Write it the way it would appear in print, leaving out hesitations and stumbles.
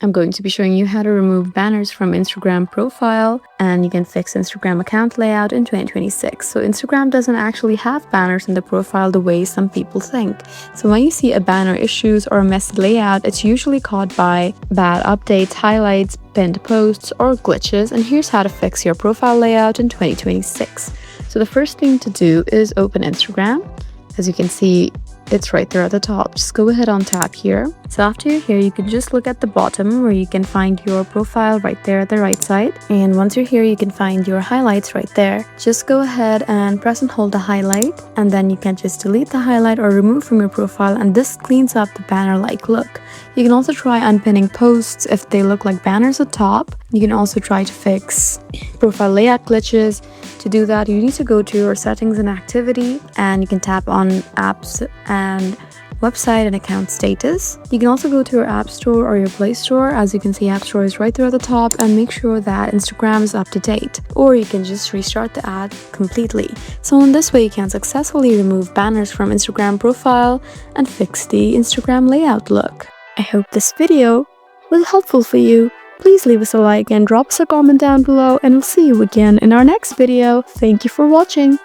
I'm going to be showing you how to remove banners from Instagram profile, and you can fix Instagram account layout in 2026. So Instagram doesn't actually have banners in the profile the way some people think. So when you see a banner issues or a messy layout, it's usually caused by bad updates, highlights, pinned posts, or glitches. And here's how to fix your profile layout in 2026. So the first thing to do is open Instagram. As you can see, it's right there at the top. Just go ahead on tap here. So after you're here, you can just look at the bottom where you can find your profile right there at the right side. And once you're here, you can find your highlights right there. Just go ahead and press and hold the highlight, and then you can just delete the highlight or remove from your profile, and this cleans up the banner-like look. You can also try unpinning posts if they look like banners at top. You can also try to fix profile layout glitches. To do that, you need to go to your settings and activity, and you can tap on apps and website and account status. You can also go to your app store or your Play Store. As you can see, app store is right there at the top, and make sure that Instagram is up to date, or you can just restart the ad completely. So in this way, you can successfully remove banners from Instagram profile and fix the Instagram layout look. I hope this video was helpful for you. Please leave us a like and drop us a comment down below, and we'll see you again in our next video. Thank you for watching.